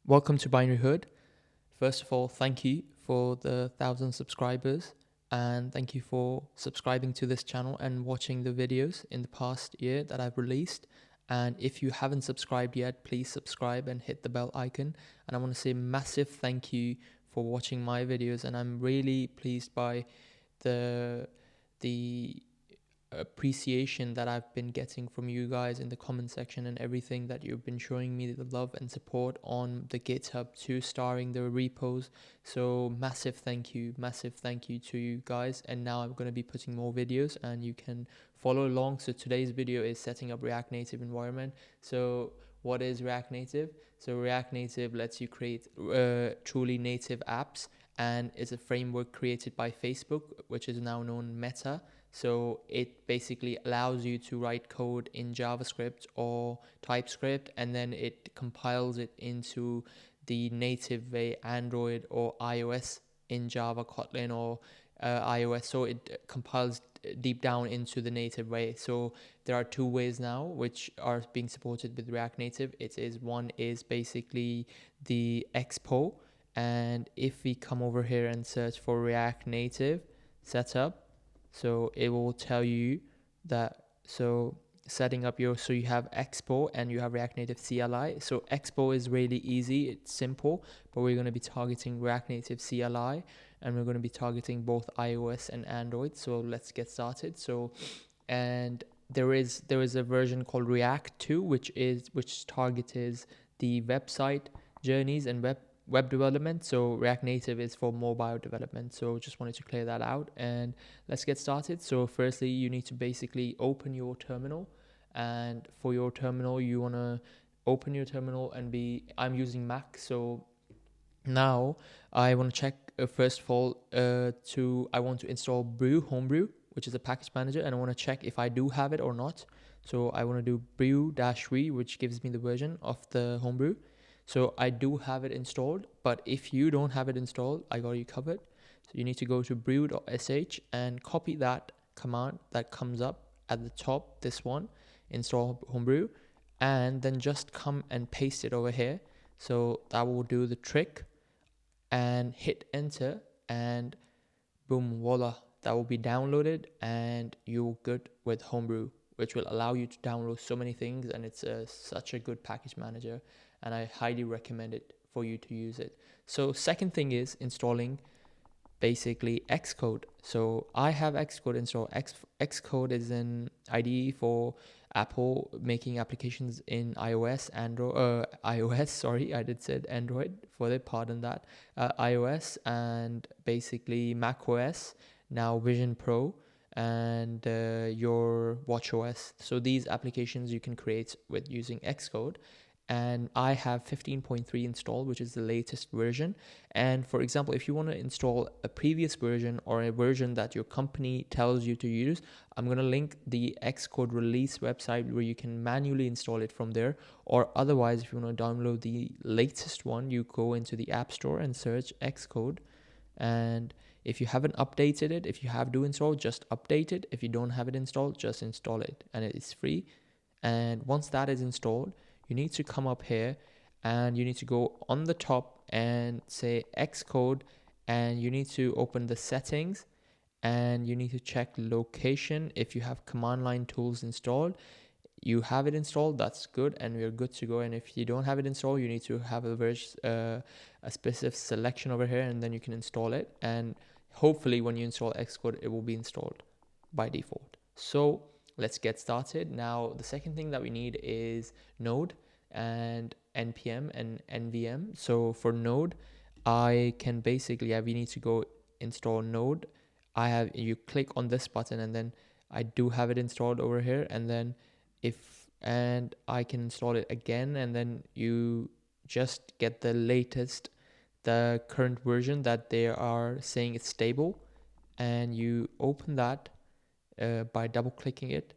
Welcome to Binary Hood. First of all, thank you for the 1,000 subscribers, and thank you for subscribing to this channel and watching the videos in the past year that I've released. And if you haven't subscribed yet, please subscribe and hit the bell icon. And I want to say massive thank you for watching my videos, and I'm really pleased by the the appreciation that I've been getting from you guys in the comment section and everything that you've been showing me the love and support on the GitHub to starring the repos. So massive thank you to you guys. And now I'm going to be putting more videos and you can follow along. So today's video is setting up React Native environment. So what is React Native? So React Native lets you create truly native apps, and is a framework created by Facebook, which is now known Meta. So it basically allows you to write code in JavaScript or TypeScript, and then it compiles it into the native way, Android or iOS in Java, Kotlin, or iOS. So it compiles deep down into the native way. So there are two ways now which are being supported with React Native. One is basically the Expo, and if we come over here and search for React Native setup, so it will tell you that, so setting up your, so you have Expo and you have React Native CLI. So Expo is really easy, it's simple, but we're going to be targeting React Native CLI, and we're going to be targeting both iOS and Android. So let's get started. So, and there is a version called React 2, which targets the website journeys and web development. So React Native is for mobile development. So just wanted to clear that out, and let's get started. So firstly, you need to basically open your terminal, and for your terminal, you want to open your terminal and I'm using Mac. So now I want to check, first of all, I want to install Homebrew, which is a package manager, and I want to check if I do have it or not. So I want to do brew-v, which gives me the version of the Homebrew. So I do have it installed, but if you don't have it installed, I got you covered. So you need to go to brew.sh and copy that command that comes up at the top, this one, install Homebrew, and then just come and paste it over here. So that will do the trick, and hit enter, and boom, voila, that will be downloaded, and you're good with Homebrew, which will allow you to download so many things. And it's such a good package manager, and I highly recommend it for you to use it. So second thing is installing basically Xcode. So I have Xcode installed. Xcode is an IDE for Apple making applications in iOS, iOS, sorry, I did said Android, for the pardon that, iOS, and basically Mac OS, now Vision Pro, and your watchOS. So these applications you can create with using Xcode, and I have 15.3 installed, which is the latest version. And for example, if you want to install a previous version or a version that your company tells you to use, I'm going to link the Xcode release website where you can manually install it from there. Or otherwise, if you want to download the latest one, you go into the App Store and search Xcode. And if you haven't updated it, if you have to install, just update it. If you don't have it installed, just install it, and it is free. And once that is installed, you need to come up here and you need to go on the top and say Xcode, and you need to open the settings, and you need to check location. If you have command line tools installed, you have it installed, that's good, and we're good to go. And if you don't have it installed, you need to have a specific selection over here, and then you can install it. And hopefully when you install Xcode, it will be installed by default. So let's get started. Now, the second thing that we need is Node and npm and nvm. So for Node, I can basically, we need to go install Node. You click on this button, and then I do have it installed over here, and then and I can install it again, and then you just get the current version that they are saying it's stable, and you open that by double clicking it,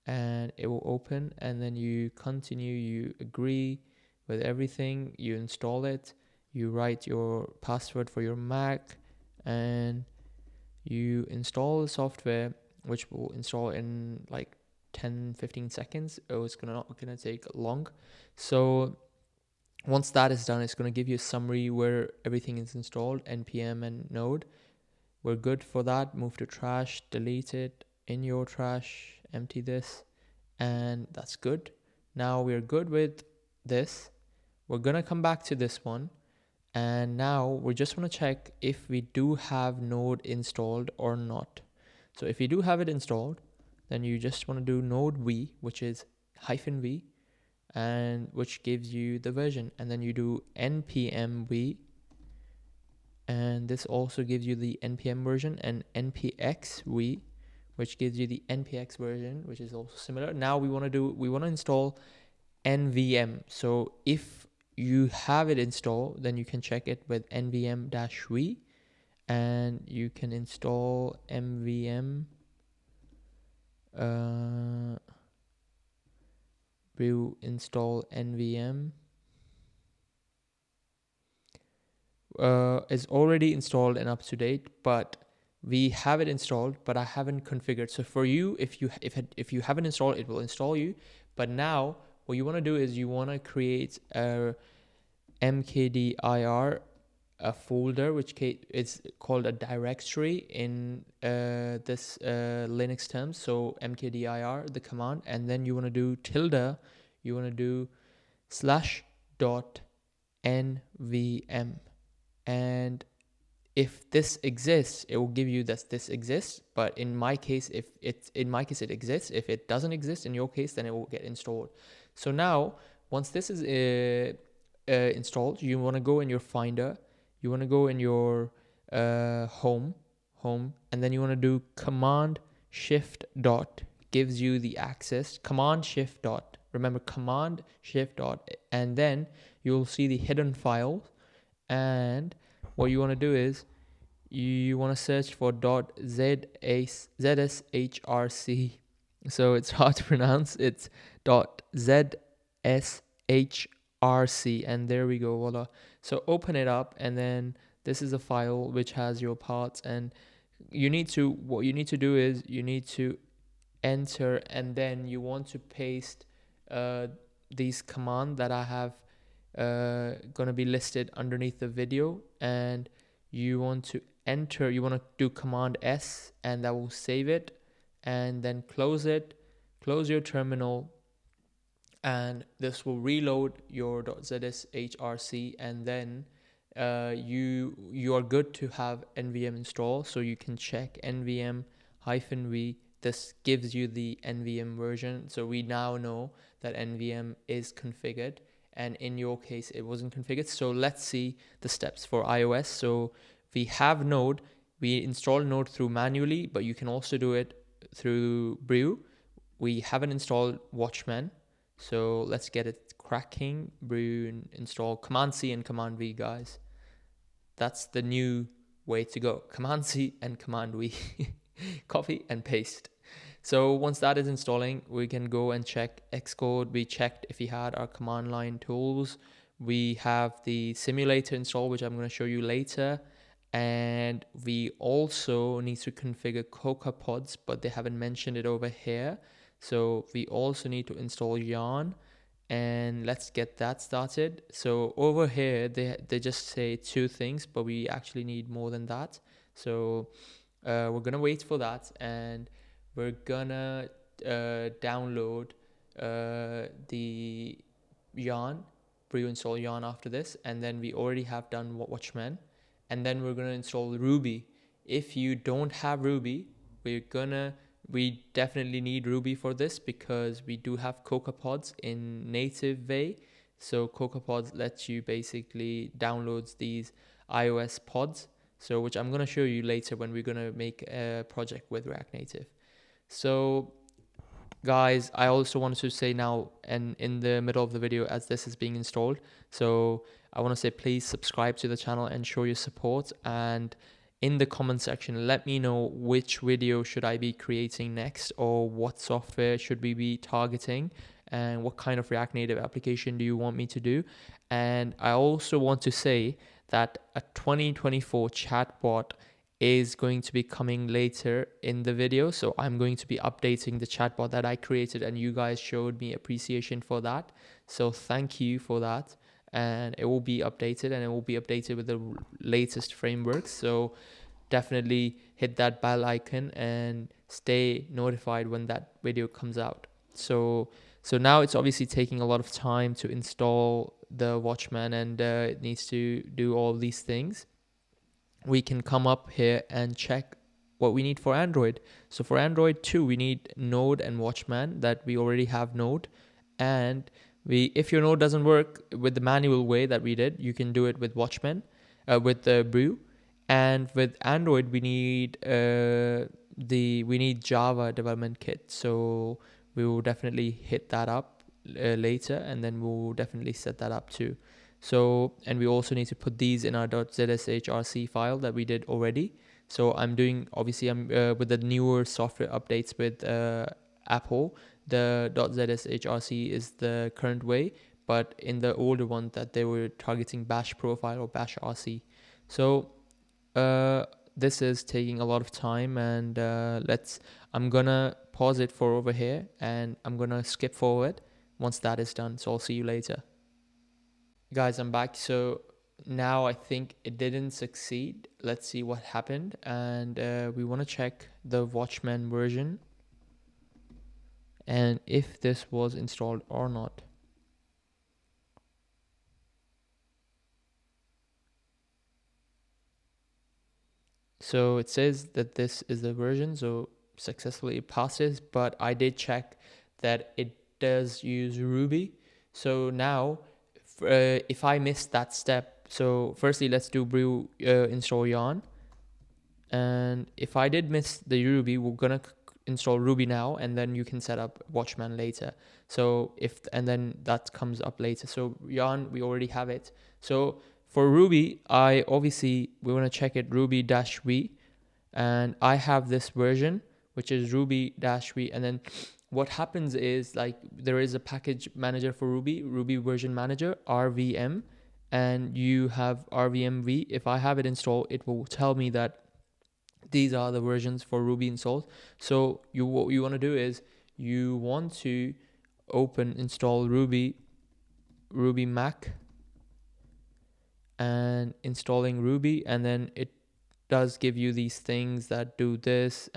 and it will open, and then you continue, you agree with everything, you install it, you write your password for your Mac, and you install the software, which will install in like 10-15 seconds. It's not gonna take long. So Once that is done, it's going to give you a summary where everything is installed, npm and node. We're good for that. Move to trash, delete it, in your trash, empty this, and that's good. Now we're good with this. We're going to come back to this one. And now we just want to check if we do have node installed or not. So if you do have it installed, then you just want to do node v, which is -v, and which gives you the version. And then you do npm v, and this also gives you the npm version, and npx v, which gives you the npx version, which is also similar. Now we want to install nvm. So if you have it installed, then you can check it with nvm-v, and you can install nvm brew install nvm. Is already installed and up to date, but we have it installed, but I haven't configured. So for you, if you haven't installed, it will install you. But now what you want to do is you want to create a mkdir, a folder which is called a directory in this Linux terms. So mkdir, the command, and then you want to do tilde, you want to do /.nvm, and if this exists, it will give you that this exists. But in my case, it exists. If it doesn't exist in your case, then it will get installed. So now, once this is installed, you want to go in your Finder. You want to go in your home, and then you want to do Command Shift dot, gives you the access. Command Shift dot. Remember, Command Shift dot, and then you'll see the hidden files. And what you want to do is you want to search for .zshrc. So it's hard to pronounce. It's .zshrc, and there we go, voila. So open it up, and then this is a file which has your parts, and what you need to do is you need to enter, and then you want to paste these commands that I have gonna be listed underneath the video, and you want to enter, you want to do Command S, and that will save it, and then close it, close your terminal, and this will reload your .zshrc, and then you are good to have nvm installed. So you can check nvm-v. This gives you the nvm version, so we now know that nvm is configured, and in your case it wasn't configured. So let's see the steps for iOS. So we have Node, we install Node through manually, but you can also do it through Brew. We haven't installed Watchman, so let's get it cracking. Brew and install Command C and Command V, guys. That's the new way to go. Command C and Command V. Copy and paste. So once that is installing, we can go and check Xcode. We checked if we had our command line tools. We have the simulator installed, which I'm going to show you later. And we also need to configure CocoaPods, but they haven't mentioned it over here. So we also need to install Yarn, and let's get that started. So over here, they just say 2 things, but we actually need more than that. So we're going to wait for that, and we're gonna download the Yarn, pre-install Yarn after this, and then we already have done Watchman, and then we're gonna install Ruby. If you don't have Ruby, we definitely need Ruby for this, because we do have CocoaPods in native way. So CocoaPods lets you basically downloads these iOS pods, so which I'm gonna show you later when we're gonna make a project with React Native. So guys, I also wanted to say now, and in the middle of the video as this is being installed, so I want to say please subscribe to the channel and show your support, and in the comment section let me know which video should I be creating next, or what software should we be targeting, and what kind of React Native application do you want me to do. And I also want to say that a 2024 chatbot is going to be coming later in the video. So I'm going to be updating the chatbot that I created, and you guys showed me appreciation for that. So thank you for that. and it will be updated, and it will be updated with the latest frameworks. So definitely hit that bell icon and stay notified when that video comes out. So now it's obviously taking a lot of time to install the Watchman, and it needs to do all these things. We can come up here and check what we need for Android. So for Android 2, we need Node and Watchman, that we already have Node. And if your Node doesn't work with the manual way that we did, you can do it with Watchman, with the Brew. And with Android, we need Java development kit. So we will definitely hit that up later, and then we'll definitely set that up too. So, and we also need to put these in our .zshrc file that we did already. So I'm with the newer software updates with Apple, the .zshrc is the current way, but in the older one that they were targeting bash profile or bash rc. So uh, this is taking a lot of time, and I'm gonna pause it for over here, and I'm gonna skip forward once that is done. So I'll see you later. Guys, I'm back. So now I think it didn't succeed. Let's see what happened. And we want to check the Watchman version and if this was installed or not. So it says that this is the version, so successfully it passes, but I did check that it does use Ruby. So now if I missed that step, so firstly let's do brew install yarn. And if I did miss the Ruby, we're gonna install Ruby now, and then you can set up Watchman later. So and then that comes up later. So yarn, we already have it. So for Ruby, we want to check it Ruby-v, and I have this version which is Ruby-v. And then what happens is, like, there is a package manager for Ruby version manager, RVM, and you have RVMv. If I have it installed, it will tell me that these are the versions for Ruby installed. So what you want to do is you want to install Ruby Mac, and installing Ruby, and then it does give you these things that do this.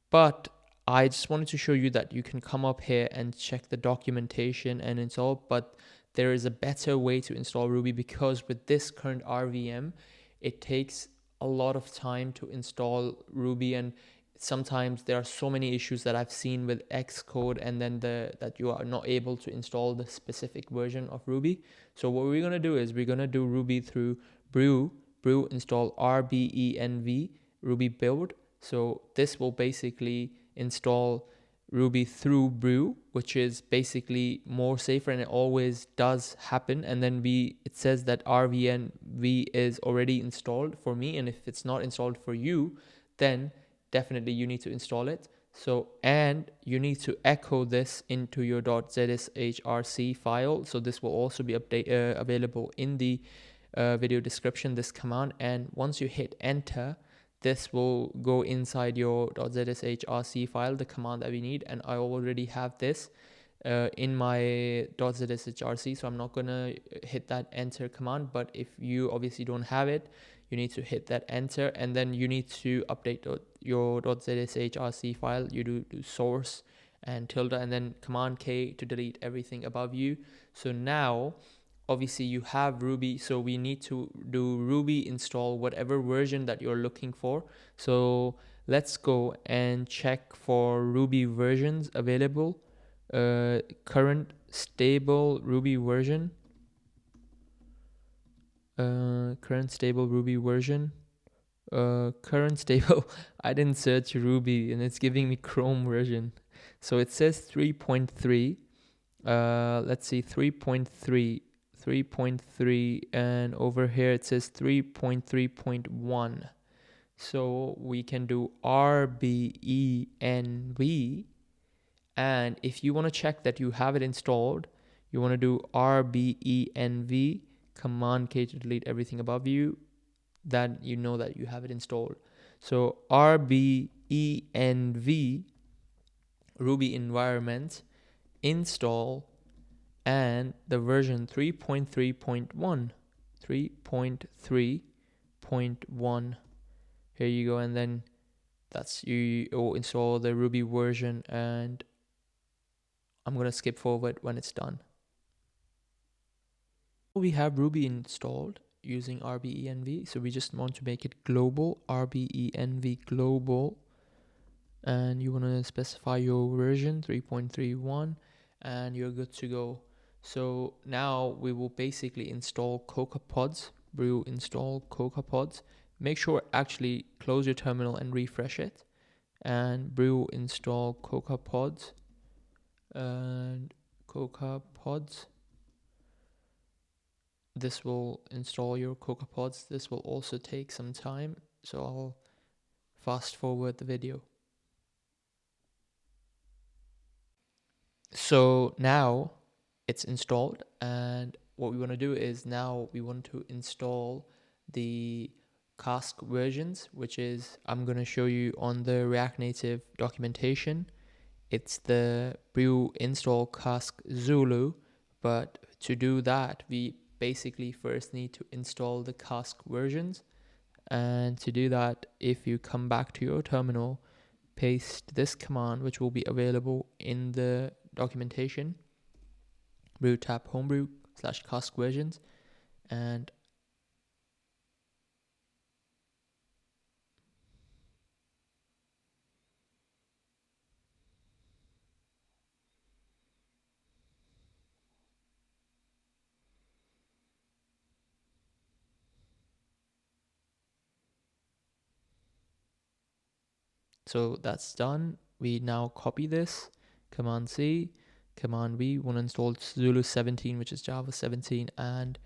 But I just wanted to show you that you can come up here and check the documentation and install, but there is a better way to install Ruby, because with this current RVM, it takes a lot of time to install Ruby, and sometimes there are so many issues that I've seen with Xcode, and then that you are not able to install the specific version of Ruby. So what we're going to do is we're going to do Ruby through brew install RBENV Ruby build. So this will basically install Ruby through brew, which is basically more safer, and it always does happen. And then it says that RVNV is already installed for me, and if it's not installed for you, then definitely you need to install it. So, and you need to echo this into your .zshrc file. So this will also be available in the video description, this command. And once you hit enter, this will go inside your .zshrc file, the command that we need. And I already have this in my .zshrc, so I'm not gonna hit that enter command. But if you obviously don't have it, you need to hit that enter, and then you need to update your .zshrc file. You do source and tilde, and then command K to delete everything above you. So now obviously you have Ruby, so we need to do Ruby install whatever version that you're looking for. So let's go and check for Ruby versions available. Current stable Ruby version. Current stable Ruby version. Current stable. I didn't search Ruby, and it's giving me Chrome version. So it says 3.3. Let's see, 3.3, and over here it says 3.3.1. So we can do RBENV, and if you want to check that you have it installed, you want to do RBENV, command K to delete everything above you, then you know that you have it installed. So RBENV Ruby environment install and the version 3.3.1. 3.3.1. Here you go, and then that's you will install the Ruby version, and I'm gonna skip forward when it's done. We have Ruby installed using rbenv, so we just want to make it global, rbenv global, and you want to specify your version 3.31, and you're good to go. So now we will basically install CocoaPods. Brew install CocoaPods. Make sure actually close your terminal and refresh it, and brew install CocoaPods and CocoaPods. This will install your CocoaPods. This will also take some time, so I'll fast forward the video. So now it's installed, and what we want to do is now we want to install the Cask versions, which is I'm going to show you on the React Native documentation. It's the brew install Cask Zulu, but to do that we basically first need to install the Cask versions. And to do that, if you come back to your terminal, paste this command, which will be available in the documentation, brew tab homebrew / Cask versions, and so that's done. We now copy this, Command C, Command V, want to install Zulu 17, which is Java 17, and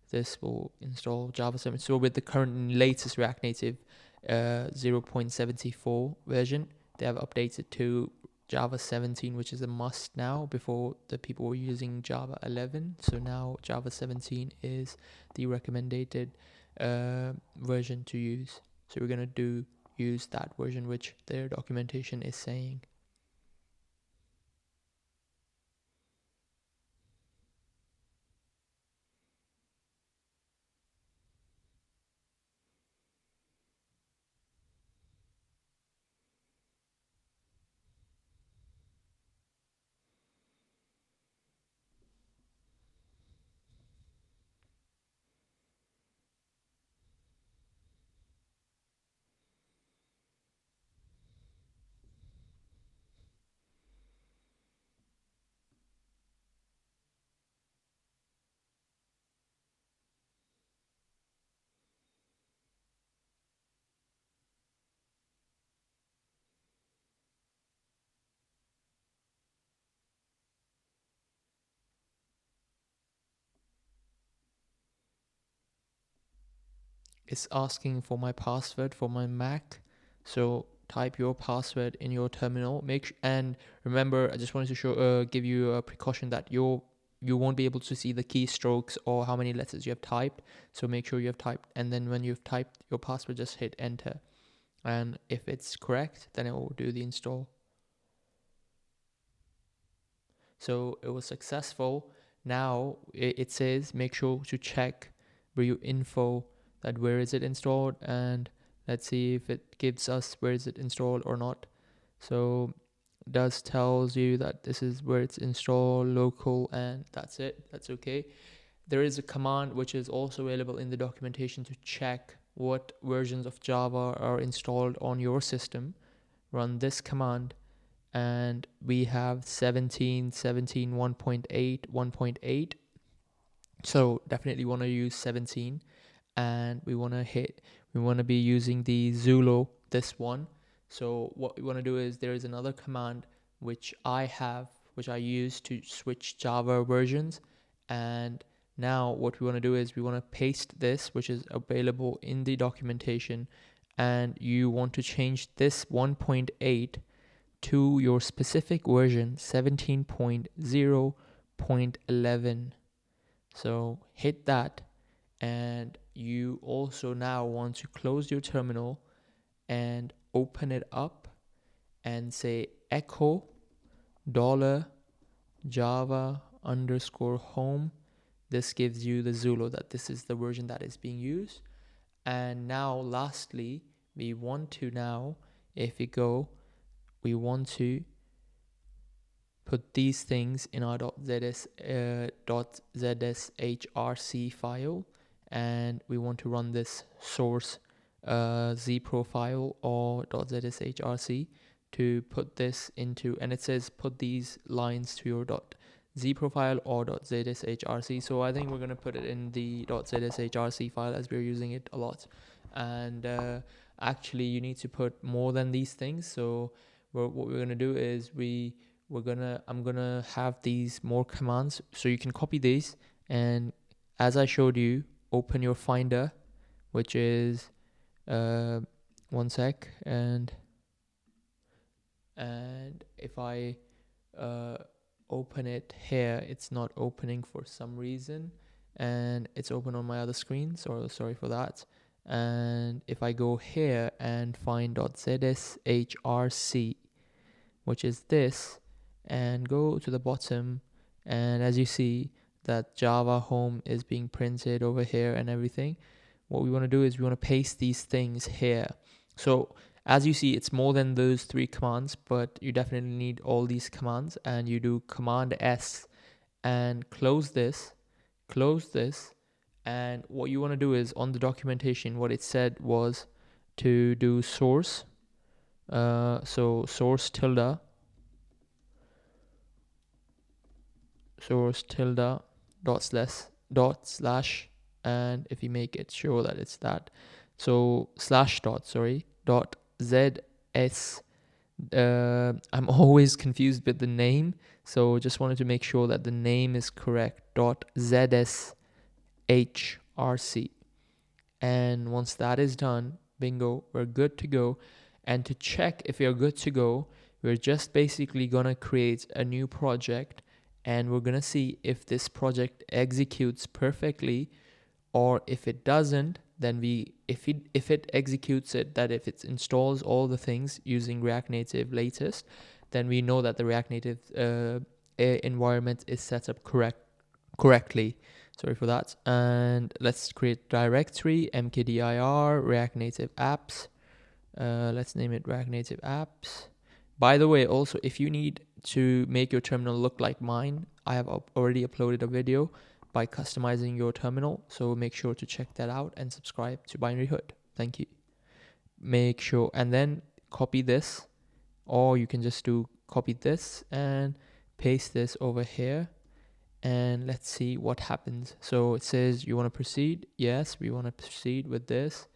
this will install Java 17. So with the current latest React Native 0.74 version, they have updated to Java 17, which is a must now. Before, the people were using Java 11, so now Java 17 is the recommended version to use. So we're going to use that version which their documentation is saying. It's asking for my password for my Mac, so type your password in your terminal. And remember, I just wanted to give you a precaution that you won't be able to see the keystrokes or how many letters you have typed. So make sure you have typed, and then when you've typed your password, just hit enter. And if it's correct, then it will do the install. So it was successful. Now it says make sure to check brew info, that where is it installed, and let's see if it gives us where is it installed or not. So it does tells you that this is where it's installed, local, and that's it. That's okay. There is a command which is also available in the documentation to check what versions of Java are installed on your system. Run this command, and we have 17, 1.8, 1.8. So definitely want to use 17, and we want to be using the Zulu, this one. So what we want to do is there is another command which I use to switch Java versions. And now what we want to do is we want to paste this, which is available in the documentation, and you want to change this 1.8 to your specific version 17.0.11. So hit that, and you also now want to close your terminal and open it up and say echo $java underscore home. This gives you the Zulu that this is the version that is being used. And now lastly, we want to now, if we go, we want to put these things in our .zshrc file, and we want to run this source z profile or .zshrc to put this into, and it says put these lines to your .z profile or .zshrc. So I think we're going to put it in the .zshrc file as we're using it a lot. And actually you need to put more than these things. So what we're going to do is I'm gonna have these more commands, so you can copy these, and as I showed you, open your Finder, which is one sec, and if I open it here, it's not opening for some reason, and it's open on my other screen, so sorry for that. And if I go here and find .zshrc, which is this, and go to the bottom, and as you see that Java home is being printed over here and everything, what we want to do is we want to paste these things here. So as you see, it's more than those 3 commands, but you definitely need all these commands, and you do Command S and close this, and what you want to do is on the documentation, what it said was to do source, so source tilde dot slash, and if you make it sure that it's that, so dot zs, I'm always confused with the name, so just wanted to make sure that the name is correct, dot zshrc. And once that is done, bingo, we're good to go. And to check if you're good to go, we're just basically gonna create a new project, and we're gonna see if this project executes perfectly, or if it doesn't, then if it executes it, that if it installs all the things using React Native latest, then we know that the React Native environment is set up correctly. Sorry for that. And let's create directory, mkdir React Native apps. Let's name it React Native apps. By the way, also, if you need to make your terminal look like mine, I have already uploaded a video by customizing your terminal. So make sure to check that out and subscribe to Binary Hood. Thank you. Make sure, and then copy this, or you can just do copy this and paste this over here. And let's see what happens. So it says you want to proceed. Yes, we want to proceed with this.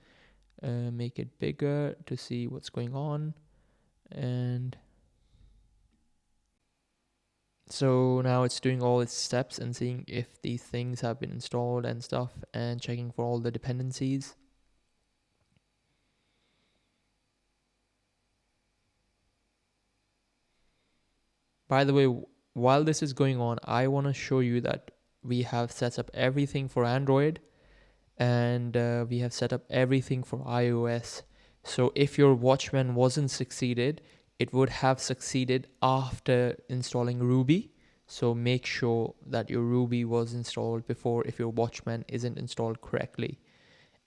Make it bigger to see what's going on. And so now it's doing all its steps and seeing if these things have been installed and stuff, and checking for all the dependencies. By the way, while this is going on, I want to show you that we have set up everything for Android, and we have set up everything for iOS. So if your Watchman wasn't succeeded, it would have succeeded after installing Ruby. So make sure that your Ruby was installed before if your Watchman isn't installed correctly.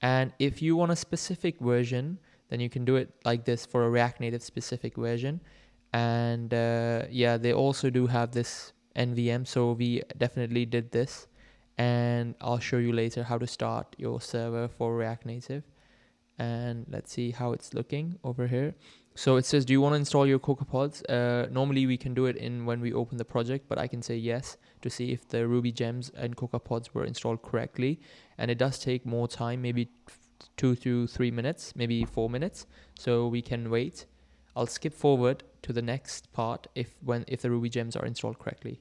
And if you want a specific version, then you can do it like this for a React Native specific version. And yeah, they also do have this NVM, so we definitely did this, and I'll show you later how to start your server for React Native. And let's see how it's looking over here. So it says, do you want to install your CocoaPods? Normally we can do it in when we open the project, but I can say yes to see if the Ruby gems and CocoaPods were installed correctly. And it does take more time, maybe 2 to 3 minutes, maybe 4 minutes. So we can wait. I'll skip forward to the next part if the Ruby gems are installed correctly.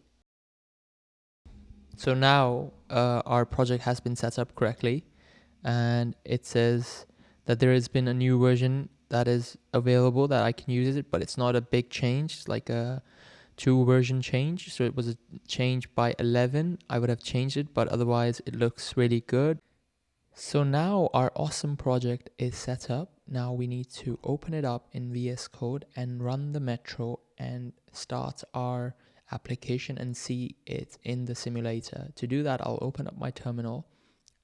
So now our project has been set up correctly, and it says that there has been a new version that is available that I can use it, but it's not a big change. It's like a 2 version change. So it was a change by 11. I would have changed it, but otherwise it looks really good. So now our awesome project is set up. Now we need to open it up in VS Code and run the metro and start our application and see it in the simulator. To do that, I'll open up my terminal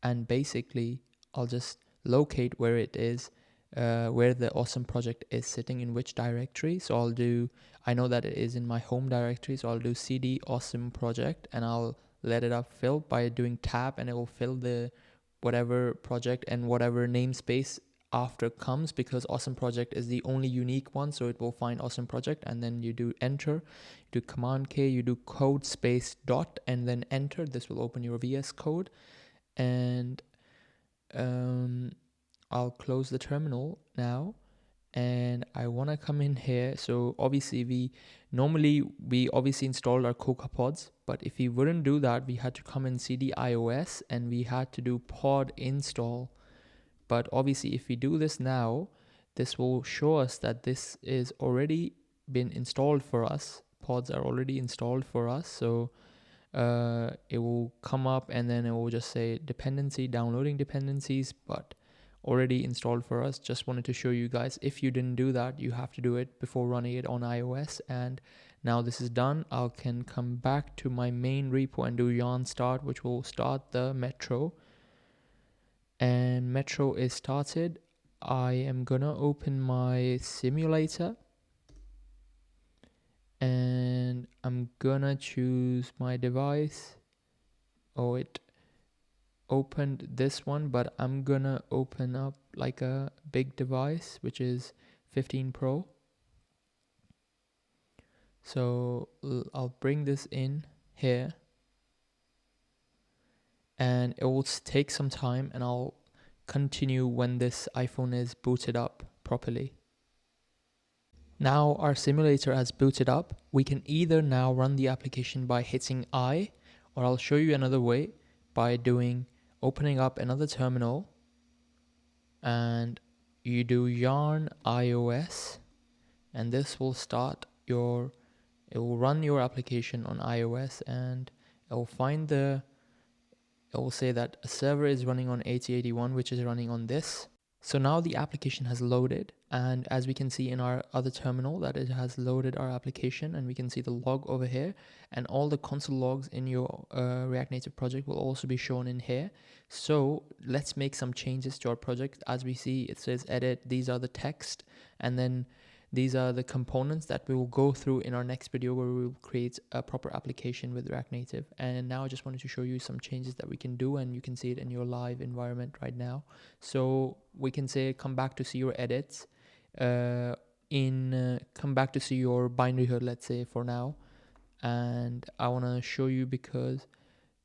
and basically I'll just locate where it is, where the awesome project is sitting in which directory. So I know that it is in my home directory, so I'll do cd awesome project and I'll let it up fill by doing tab, and it will fill the whatever project and whatever namespace after comes, because awesome project is the only unique one, so it will find awesome project. And then you do enter, you do command K, you do code space dot and then enter. This will open your VS Code, and I'll close the terminal now, and I want to come in here. So obviously we obviously installed our CocoaPods, but if we wouldn't do that, we had to come in cd iOS and we had to do pod install. But obviously if we do this now, this will show us that this is already been installed for us. Pods are already installed for us. So it will come up and then it will just say dependency, downloading dependencies, but already installed for us. Just wanted to show you guys, if you didn't do that, you have to do it before running it on iOS. And now this is done, I can come back to my main repo and do yarn start, which will start the Metro. And Metro is started. I am gonna open my simulator and I'm gonna choose my device. Oh, it opened this one, but I'm gonna open up like a big device, which is 15 Pro. So I'll bring this in here and it will take some time, and I'll continue when this iPhone is booted up properly. Now our simulator has booted up. We can either now run the application by hitting I, or I'll show you another way by opening up another terminal, and you do yarn iOS, and this will it will run your application on iOS, and it will say that a server is running on 8081, which is running on this. So now the application has loaded, and as we can see in our other terminal, that it has loaded our application, and we can see the log over here, and all the console logs in your React Native project will also be shown in here. So let's make some changes to our project. As we see, it says edit, these are the text, and then these are the components that we will go through in our next video, where we will create a proper application with React Native. And now I just wanted to show you some changes that we can do, and you can see it in your live environment right now. So we can say come back to see your edits, come back to see your binary hood, let's say, for now. And I want to show you, because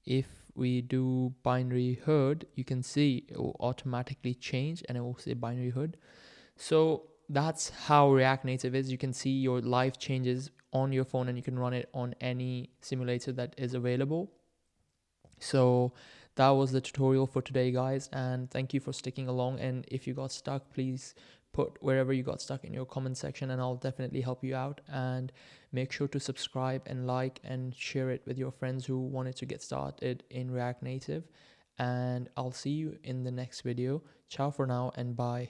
if we do binary hood, you can see it will automatically change and it will say binary hood. So that's how React Native is. You can see your live changes on your phone, and you can run it on any simulator that is available. So that was the tutorial for today, guys, and thank you for sticking along. And if you got stuck, please put wherever you got stuck in your comment section, and I'll definitely help you out. And make sure to subscribe and like and share it with your friends who wanted to get started in React Native. And I'll see you in the next video. Ciao for now, and bye.